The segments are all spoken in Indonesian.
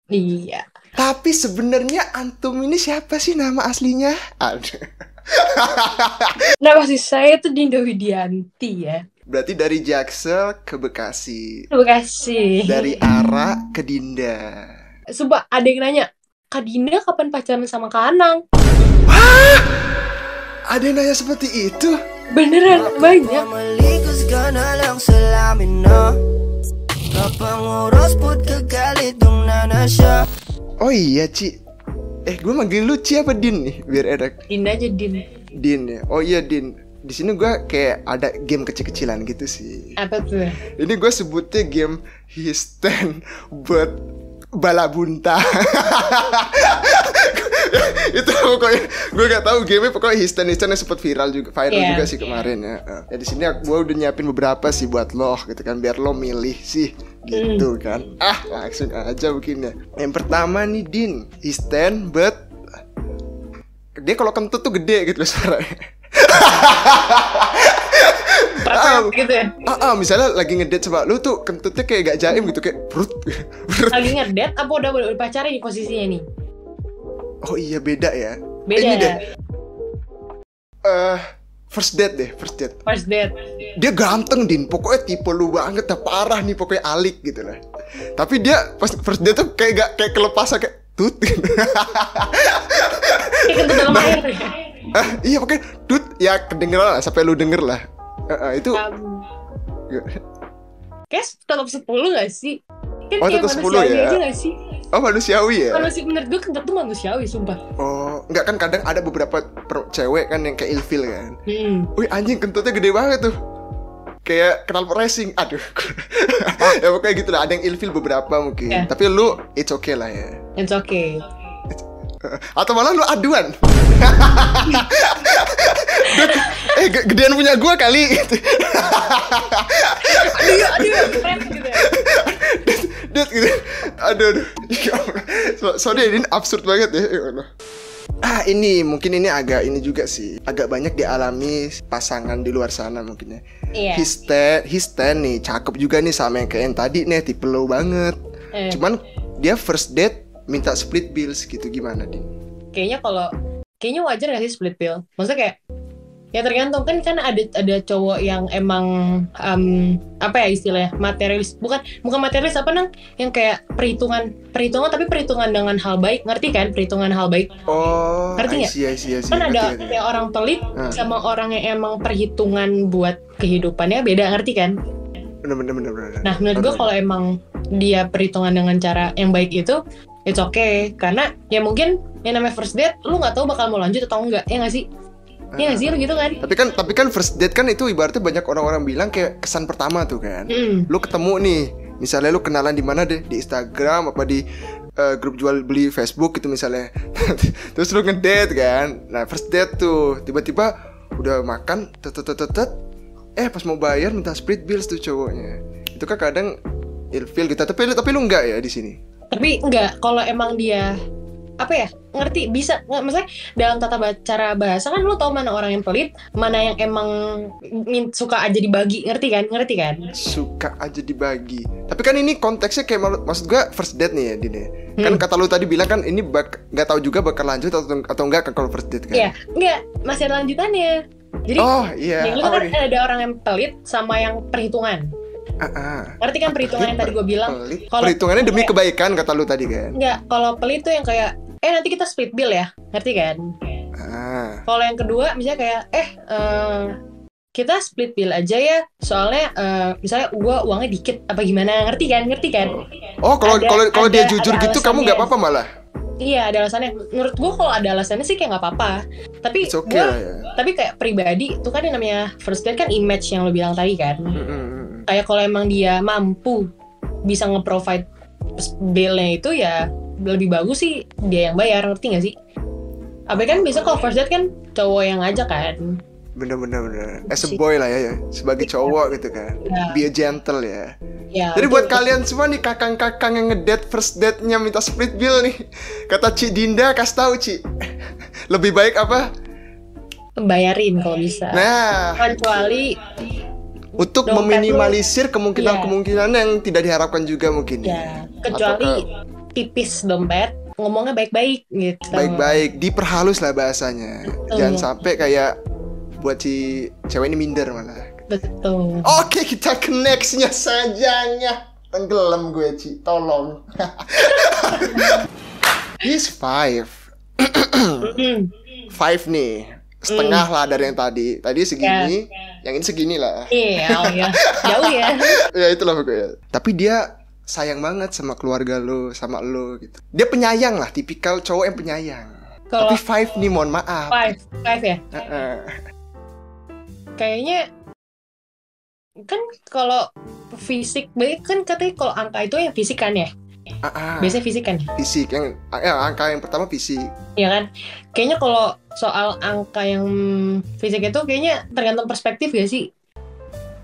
Iya. Tapi sebenarnya antum ini siapa sih nama aslinya? Aduh. Nama sih saya tuh Dinda Widianti ya. Berarti dari Jaksel ke Bekasi. Terima kasih. Dari Ara ke Dinda. Sumpah ada yang nanya, Kak Dinda kapan pacaran sama Kak Anang? Hah? Ada yang nanya seperti itu? Beneran banyak. Malikus ka na lang sa lamin na Kapanguros pud kagalit nung nana siya. Oh iya Ci. Gue manggil lu Ci apa Din nih biar enak. Dinda aja Din. Din ya. Oh iya Din. Di sini gue kayak ada game kecil-kecilan gitu sih. Apa tuh? Ini gue sebutnya game Histen buat Balabunta. Itu pokoknya gue gak tahu game pokoknya Histen yang sempat viral juga juga sih kemarin ya. Ya di sini gue udah nyiapin beberapa sih buat lo gitu kan biar lo milih sih gitu kan. Langsung aja begini. Yang pertama nih Din, Histen but dia kalau kentut tuh gede gitu loh suaranya. Gitu ya? Misalnya lagi ngedate sama lu tuh kentutnya kayak gak jaim gitu kayak perut. Lagi ngedate apa udah pacaran nih posisinya nih? Oh iya beda ya. Beda. Ini deh. First date. First date. Dia ganteng Din, pokoknya tipe lu banget, parah nih pokoknya alik gitu lah. Tapi dia pas first date tuh kayak gak kayak kelepasan kayak tut. Kayak kentut dalam air ya? Iya pokoknya tut ya kedengeran lah sampai lu denger lah. Itu kayak tetap 10 gak sih? Kan oh kayak tetap 10 manusiawi ya? aja gak sih? Oh manusiawi ya? Menurut gue kentut tuh manusiawi sumpah. Oh enggak kan kadang ada beberapa cewek kan yang kayak ilfil kan. Wih anjing kentutnya gede banget tuh. Kayak kenal racing. Aduh. Ya pokoknya gitu lah. Ada yang ilfil beberapa mungkin yeah. Tapi lu it's okay lah ya. It's okay. Atau malah lu aduan. Gedean punya gua kali. Aduh, keren gitu ya. Gitu. Aduh. Sorry ini absurd banget ya. Ini mungkin ini agak ini juga sih. Agak banyak dialami pasangan di luar sana mungkin ya. Iya. Histen nih cakep juga nih sama yang kayak yang tadi nih tipe low banget. Cuman dia first date minta split bills gitu gimana Din? Kayaknya wajar gak sih split bill? Maksudnya kayak ya tergantung kan ada cowok yang emang apa ya istilahnya materialis bukan materialis apa nang yang kayak perhitungan tapi perhitungan dengan hal baik, ngerti kan perhitungan hal baik? Oh ngerti nggak? Kan ada kayak orang pelit sama orang yang emang perhitungan buat kehidupannya beda, ngerti kan? Bener. Nah menurut gue kalau emang dia perhitungan dengan cara yang baik itu it's okay, karena ya mungkin yang namanya first date lu nggak tahu bakal mau lanjut atau enggak, ya nggak sih? Iya nggak sih lu gitu kan? Tapi kan first date kan itu ibaratnya banyak orang-orang bilang kayak kesan pertama tuh kan. Lu ketemu nih, misalnya lu kenalan di mana deh, di Instagram apa di grup jual beli Facebook gitu misalnya. Terus lu ngedate kan. Nah first date tuh tiba-tiba udah makan pas mau bayar minta split bills tuh cowoknya. Itu kan kadang ilfil gitu. Tapi lu enggak ya di sini? Tapi enggak, kalau emang dia apa ya, ngerti, bisa nggak, maksudnya dalam cara bahasa kan lu tau mana orang yang pelit, mana yang emang suka aja dibagi, ngerti kan? Suka aja dibagi. Tapi kan ini konteksnya kayak maksud gue first date nih ya Dine. Kan kata lu tadi bilang kan ini nggak tahu juga bakal lanjut atau enggak kan kalau first date kan? Iya, enggak, masih ada lanjutannya. Jadi itu kan ada orang yang pelit sama yang perhitungan. Ngerti kan perhitungan yang tadi gue bilang? Perhitungannya demi kebaikan kata lu tadi kan? Enggak, kalau pelit tuh yang kayak nanti kita split bill ya, ngerti kan? Kalau yang kedua misalnya kayak kita split bill aja ya, soalnya misalnya uangnya dikit apa gimana, ngerti kan? Oh kalau dia jujur gitu kamu nggak apa-apa malah? Iya ada alasannya. Menurut gue kalau ada alasannya sih kayak nggak apa-apa. Tapi okay tapi kayak pribadi itu kan yang namanya first date kan image yang lo bilang tadi kan. Kayak kalau emang dia mampu bisa nge-provide bill-nya itu ya lebih bagus sih dia yang bayar, ngerti gak sih? Apa kan biasa kalau first date kan cowok yang ngajak kan. Bener. As a boy lah ya, sebagai cowok gitu kan. Be a gentle ya. Jadi buat kalian semua nih kakang-kakang yang ngedate first date-nya minta split bill nih, kata Ci Dinda kasih tahu Ci, lebih baik apa? Bayarin kalau bisa. Nah, kecuali untuk meminimalisir kemungkinan yang tidak diharapkan juga mungkin. Kecuali tipis dompet, ngomongnya baik-baik gitu. Baik-baik, diperhalus lah bahasanya. Jangan sampai kayak buat si cewek ini minder malah. Betul. Oke, kita ke nextnya sajanya. Tenggelam gue, Ci, tolong. He's 5 nih, setengah lah dari yang tadi. Tadi segini, yang ini segini lah. Iya, jauh ya. Ya itulah pokoknya. Tapi dia sayang banget sama keluarga lo, sama lo gitu. Dia penyayang lah, tipikal cowok yang penyayang. Tapi 5 nih, mohon maaf. 5 ya. Kayaknya kan kalau fisik, kan katanya kalau angka itu yang fisik kan ya. Biasanya fisik kan? Fisik, yang angka yang pertama fisik. Iya kan? Kayaknya kalau soal angka yang fisik itu kayaknya tergantung perspektif gak sih?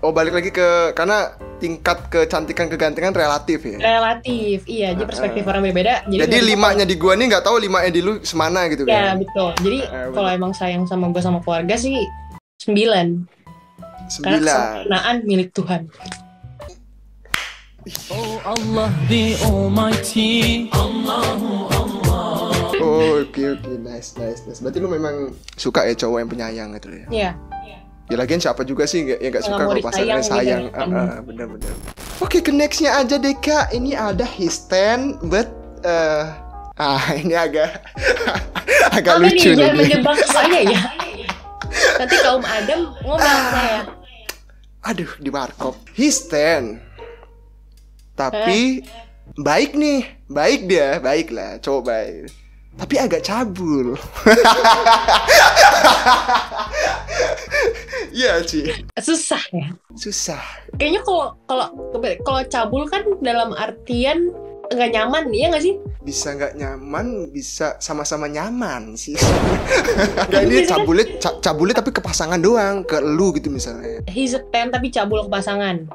Oh, balik lagi karena tingkat kecantikan kegantengan relatif ya? Relatif, iya. Jadi perspektif orang berbeda. Jadi 5-nya di gua nih gak tahu 5-nya di lu semana gitu kan? Ya betul. Jadi kalau emang sayang sama gua sama keluarga sih 9. Karena kesempurnaan milik Tuhan. Oh Allah the Almighty, Allahu Allah. Oh, oke, nice. Berarti lu memang suka ya cowok yang penyayang gitu ya? Iya. Ya lagian siapa juga sih yang gak suka kalau pasangannya sayang. Bener. Oke, ke nextnya aja deh Kak. Ini ada his 10 but ini agak lucu nih. Jangan menjebak saya ya. Nanti kaum Adam ngomong saya. Aduh, di markop. He's 10. Tapi baik nih. Baik dia, baik lah, cowok baik. Tapi agak cabul. Iya, Ci. Susah ya? Susah. Kayaknya kalau cabul kan dalam artian nggak nyaman, iya nggak sih? Bisa nggak nyaman, bisa sama-sama nyaman sih. Nggak, ini cabulnya tapi ke pasangan doang, ke lu gitu misalnya. He's a 10 tapi cabul ke pasangan.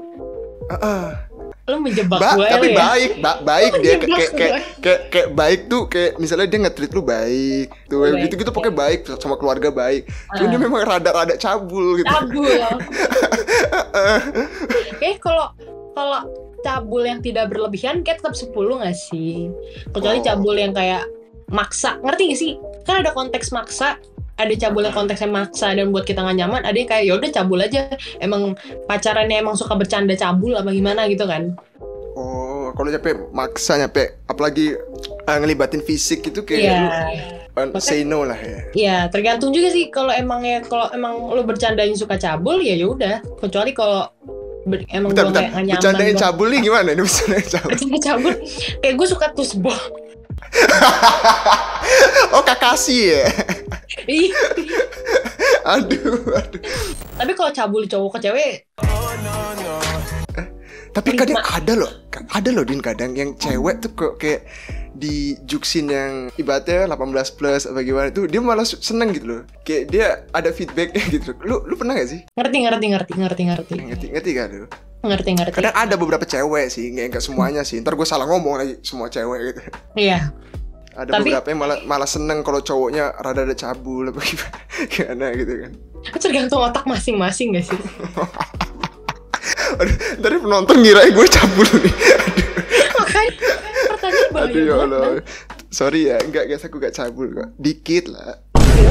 Lu menjebak gue tapi ya? baik dia kayak baik tuh, kayak misalnya dia nge-treat lu baik tuh, gitu pokoknya baik sama keluarga baik. Cuma dia memang rada cabul gitu. Cabul. Oke, kalau cabul yang tidak berlebihan kayak tetap 10 gak sih? Kecuali cabul yang kayak maksa, ngerti gak sih? Kan ada konteks maksa, ada cabul yang konteksnya maksa dan buat kita gak nyaman, ada yang kayak yaudah cabul aja, emang pacarannya emang suka bercanda cabul apa gimana gitu kan. Oh, kalau maksa apalagi ngelibatin fisik itu kayak say no lah ya. Iya, tergantung juga sih. Kalau emang lu bercandanya suka cabul ya yaudah. Kecuali kalau emang gue kayak gak nyaman. Bercandain cabul nih gimana nih bercanda cabul? Kayak gue suka tusbol. Oh, Kakashi ya? Iya. Aduh. Tapi kalau cabul cowok ke cewek, tapi kadang ada loh Din, kadang yang cewek tuh kok kayak di juksin yang ibaratnya 18 plus apa gimana tuh, dia malah seneng gitu loh. Kayak dia ada feedbacknya gitu. Lu pernah gak sih? Ngerti kan lu? Ngerti. Kadang ada beberapa cewek sih, nggak semuanya sih. Ntar gue salah ngomong lagi semua cewek gitu. Iya. Ada beberapa yang malah seneng kalau cowoknya rada cabul apa gimana gitu kan. Tergantung otak masing-masing gak sih? Aduh, dari penonton ngirain gue cabul nih. Makanya pertanyaan bahaya. Aduh ya Allah. Sorry ya, enggak guys, aku gak cabul kok. Dikit lah.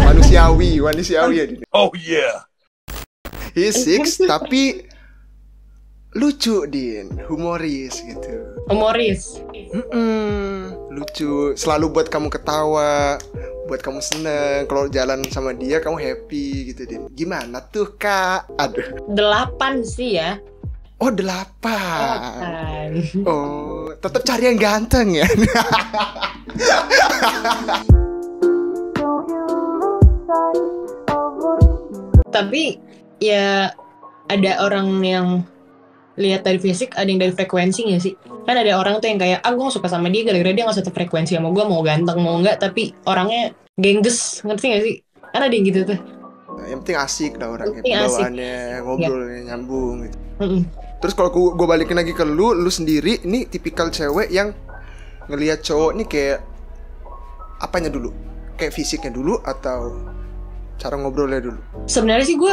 Manusiawi ya Din. Oh yeah. He's 6 tapi lucu Din, humoris gitu. Humoris. Lucu, selalu buat kamu ketawa, buat kamu seneng. Kalau jalan sama dia kamu happy gitu Din. Gimana tuh Kak? Aduh. 8 sih ya. Oh 8. Oh, tetap cari yang ganteng ya. Tapi ya ada orang yang lihat dari fisik, ada yang dari frekuensi gak sih? Kan ada orang tuh yang kayak, gue gak suka sama dia gara-gara dia gak satu frekuensi sama gue, mau ganteng mau enggak, tapi orangnya gengges, ngerti gak sih? Kan ada yang gitu tuh. Yang penting asik lah orangnya, bawaannya, ngobrolnya nyambung gitu. Terus kalau gue balikin lagi ke lu sendiri, ini tipikal cewek yang ngelihat cowok nih kayak apanya dulu? Kayak fisiknya dulu atau cara ngobrolnya dulu? Sebenarnya sih gue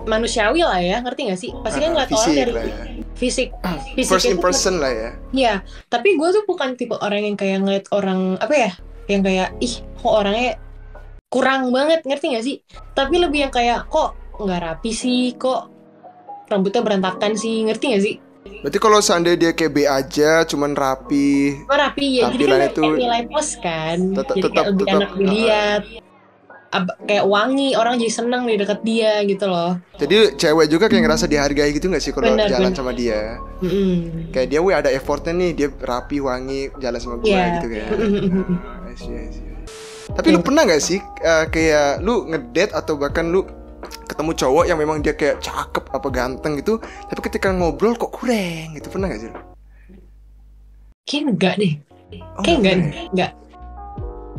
manusiawi lah ya, ngerti gak sih? Pasti kan ngeliat orang dari fisik first impression lah ya. Iya, tapi gue tuh bukan tipe orang yang kayak ngeliat orang apa ya, yang kayak ih kok orangnya kurang banget, ngerti gak sih? Tapi lebih yang kayak kok nggak rapi sih, kok rambutnya berantakan sih, ngerti gak sih? Berarti kalau seandainya dia kayak B aja, cuman rapi Ya, jadi kan itu kayak nilai plus kan, jadi tetap kayak lebih enak dilihat, kayak wangi, orang jadi seneng di dekat dia gitu loh. Jadi cewek juga kayak ngerasa dihargai gitu gak sih kalau jalan sama dia? Kayak dia ada effortnya nih, dia rapi, wangi, jalan sama gue gitu kayak. Tapi lu pernah gak sih kayak lu ngedate atau bahkan lu ketemu cowok yang memang dia kayak cakep apa ganteng gitu, tapi ketika ngobrol kok kurang gitu, pernah gak sih lu? Kayaknya enggak deh.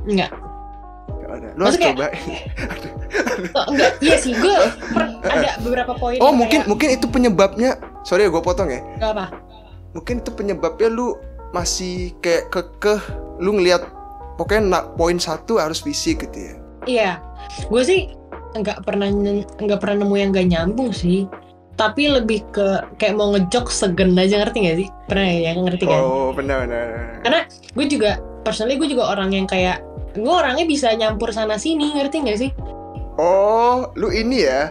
Enggak. Lu harus coba. Enggak, iya sih, gue ada beberapa poin. Oh, mungkin itu penyebabnya. Sorry ya gue potong ya. Gak apa. Mungkin itu penyebabnya lu masih kayak kekeh, lu ngelihat pokoknya poin 1 harus fisik gitu ya. Iya. Gue sih nggak pernah nemu yang gak nyambung sih, tapi lebih ke kayak mau ngejok segen aja, ngerti gak sih? Pernah ya ngerti kan? Oh benar. Karena gue juga personally gue juga orang yang kayak gue orangnya bisa nyampur sana sini, ngerti gak sih? Oh, lu ini ya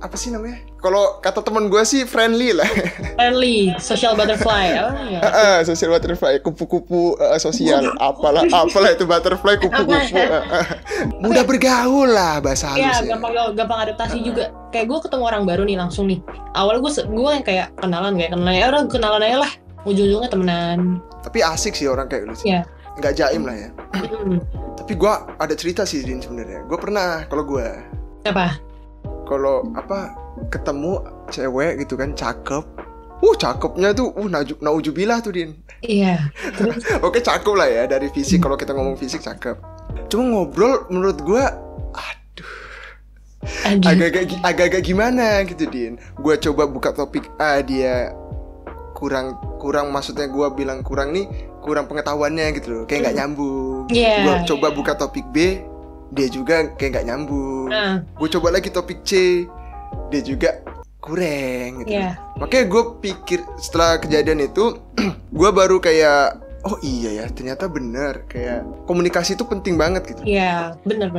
apa sih namanya? Kalau kata teman gue sih friendly lah. Friendly, social butterfly. Social butterfly, kupu-kupu sosial. Apalah itu butterfly, kupu-kupu. Mudah bergaul lah bahasa halus. Iya, gampang adaptasi juga. Kayak gue ketemu orang baru nih langsung nih. Awal gue yang kayak kenalan ya orang kenalan aja lah. Ujung-ujungnya temenan. Tapi asik sih orang kayak lu sih. Iya. Nggak jaim lah ya. Tapi gue ada cerita sih Din sebenarnya. Gue pernah kalau gue. Apa? Kalau ketemu cewek gitu kan cakep, cakepnya tuh naujubillah tuh Din. Iya. Oke, cakep lah ya dari fisik. Kalau kita ngomong fisik cakep. Cuma ngobrol menurut gue, agak-agak gimana gitu Din. Gue coba buka topik A, dia kurang maksudnya gue bilang kurang pengetahuannya gitu loh, kayak nggak nyambung. Gue coba buka topik B, dia juga kayak nggak nyambung. Gue coba lagi topik C, dia juga kurang gitu. Makanya gue pikir setelah kejadian itu gue baru kayak oh iya ya, ternyata bener, kayak komunikasi itu penting banget gitu. Iya, bener.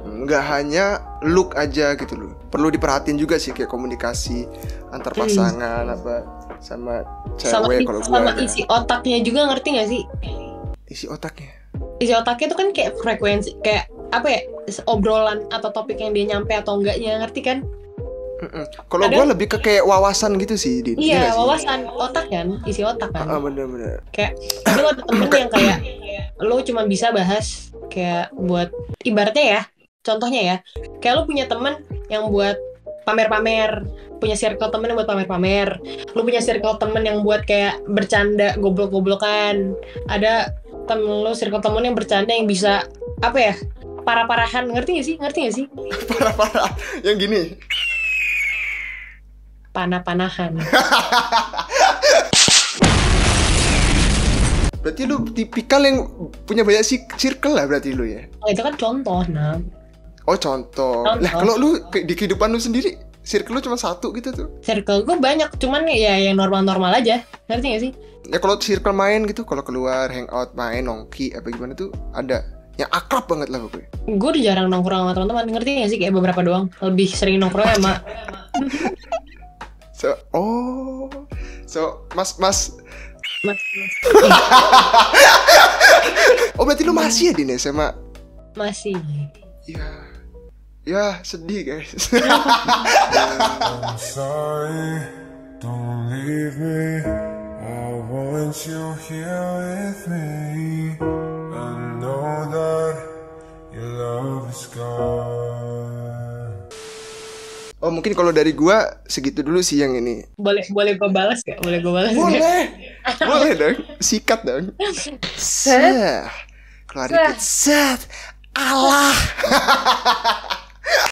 Nggak hanya look aja gitu loh, perlu diperhatiin juga sih kayak komunikasi antar pasangan apa sama cewek. Kalau gue sama isi otaknya juga, ngerti nggak sih? Isi otaknya itu kan kayak frekuensi, kayak apa ya, obrolan atau topik yang dia nyampe atau enggaknya, ngerti kan? Kalau gue lebih ke kayak wawasan gitu sih. Iya, wawasan otak kan, isi otak kan. Bener. Kayak lu ada temen yang kayak lu cuma bisa bahas kayak buat ibaratnya ya, contohnya ya, kayak lu punya temen yang buat pamer-pamer, punya circle temen yang buat pamer-pamer, lu punya circle temen yang buat kayak bercanda goblok-goblokan, ada temen lu circle temen yang bercanda yang bisa apa ya, parah-parahan, ngerti gak sih? Parah-parah yang gini, panah-panahan. Berarti lu tipikal yang punya banyak circle lah berarti lu ya? Itu kan contoh, nah. Oh contoh. Lah kalau lu di kehidupan lu sendiri, circle lu cuma satu gitu tuh? Circle gue banyak, cuman ya yang normal-normal aja, ngerti gak sih? Ya kalau circle main gitu, kalau keluar, hangout, main, nongki, apa gimana tuh ada yang akrab banget lah pokoknya. Gue udah jarang nongkrong sama teman-teman, ngerti gak sih? Kayak beberapa doang, lebih sering nongkrong sama Mas. Oh berarti lu masih ya di SMA? Masih. Ya sedih guys. I'm sorry, don't leave me. I want you here with me. I know that your love is gone. Oh mungkin kalau dari gua segitu dulu sih yang ini. Boleh gue balas gak? Boleh. Boleh dong. Sikat dong. Keluar dikit. Allah.